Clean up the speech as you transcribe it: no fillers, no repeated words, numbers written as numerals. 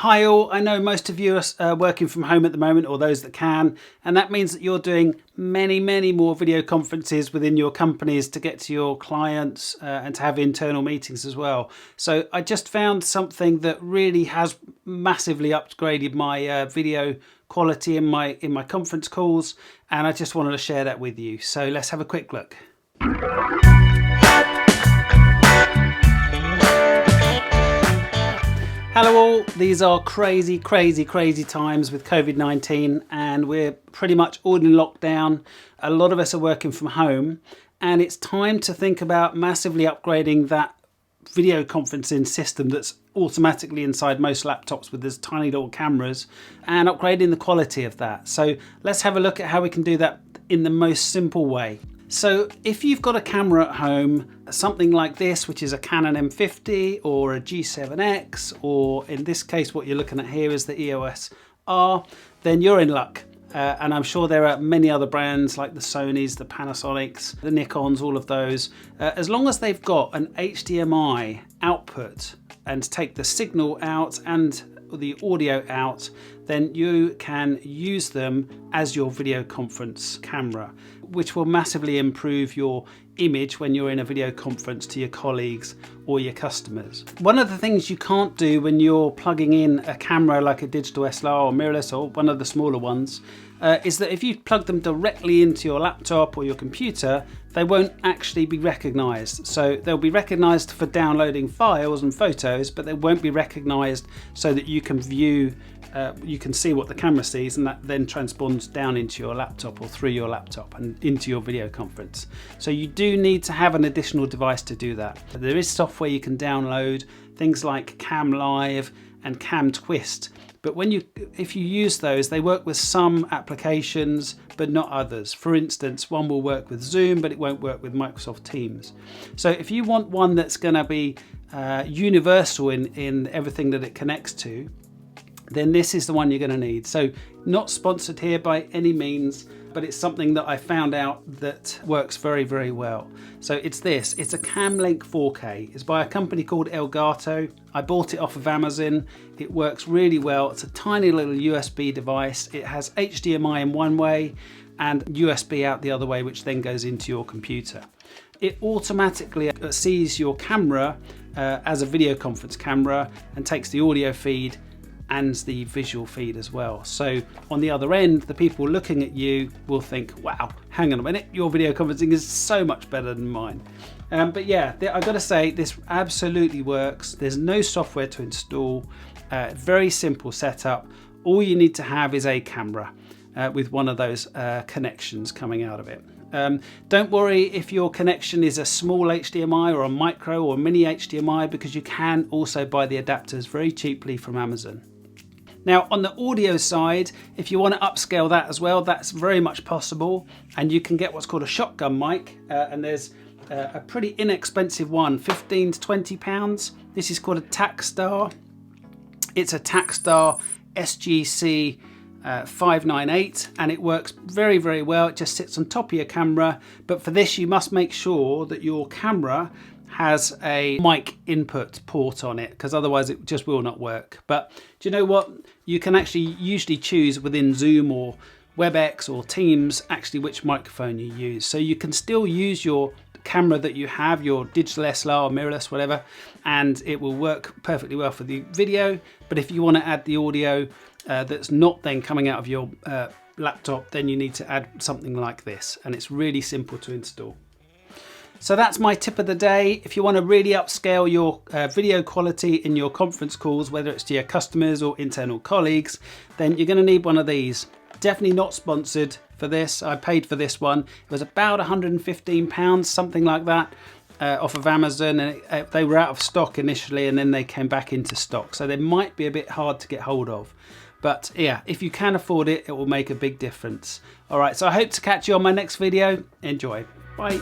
Hi all, I know most of you are working from home at the moment, or those that can, and that means that you're doing many more video conferences within your companies to get to your clients and to have internal meetings as well. So I just found something that really has massively upgraded my video quality in my conference calls, and I just wanted to share that with you. So let's have a quick look. Hello all, these are crazy times with COVID-19, and we're pretty much all in lockdown. A lot of us are working from home, and it's time to think about massively upgrading that video conferencing system that's automatically inside most laptops with these tiny little cameras, and upgrading the quality of that. So let's have a look at how we can do that in the most simple way. So if you've got a camera at home, something like this, which is a Canon M50 or a G7X, or in this case what you're looking at here is the EOS R, then you're in luck. And I'm sure there are many other brands like the Sonys, the Panasonics, the Nikons, all of those. As long as they've got an HDMI output and take the signal out and the audio out, then you can use them as your video conference camera, which will massively improve your image when you're in a video conference to your colleagues or your customers. One of the things you can't do when you're plugging in a camera like a digital SLR or mirrorless or one of the smaller ones is that if you plug them directly into your laptop or your computer, they won't actually be recognized. So they'll be recognized for downloading files and photos, but they won't be recognized so that you can view, you can see what the camera sees, and that then transponds down into your laptop or through your laptop and into your video conference. So you do need to have an additional device to do that. There is software you can download, things like Cam Live and Cam Twist. But if you use those, they work with some applications, but not others. For instance, one will work with Zoom, but it won't work with Microsoft Teams. So if you want one that's going to be universal in everything that it connects to, then this is the one you're going to need. So not sponsored here by any means, but it's something that I found out that works very well. So it's this, it's a Camlink 4K. It's by a company called Elgato. I bought it off of Amazon. It works really well. It's a tiny little USB device. It has HDMI in one way and USB out the other way, which then goes into your computer. It automatically sees your camera as a video conference camera and takes the audio feed and the visual feed as well. So on the other end, the people looking at you will think, wow, hang on a minute, your video conferencing is so much better than mine. But yeah, I've got to say, this absolutely works. There's no software to install, very simple setup. All you need to have is a camera with one of those connections coming out of it. Don't worry if your connection is a small HDMI or a micro or mini HDMI, because you can also buy the adapters very cheaply from Amazon. Now on the audio side, if you want to upscale that as well, that's very much possible, and you can get what's called a shotgun mic, and there's a pretty inexpensive one, 15 to 20 pounds. This is called a Takstar. It's a Takstar SGC 598, and it works very well. It just sits on top of your camera, but for this you must make sure that your camera has a mic input port on it, because otherwise it just will not work. But do you know what? You can actually usually choose within Zoom or Webex or Teams actually which microphone you use. So you can still use your camera that you have, your digital SLR or mirrorless, whatever, and it will work perfectly well for the video. But if you want to add the audio that's not then coming out of your laptop, then you need to add something like this, and it's really simple to install. So that's my tip of the day. If you want to really upscale your video quality in your conference calls, whether it's to your customers or internal colleagues, then you're going to need one of these. Definitely not sponsored for this. I paid for this one. It was about £115, something like that, off of Amazon, and they were out of stock initially, and then they came back into stock. So they might be a bit hard to get hold of. But yeah, if you can afford it, it will make a big difference. All right, so I hope to catch you on my next video. Enjoy. Bye.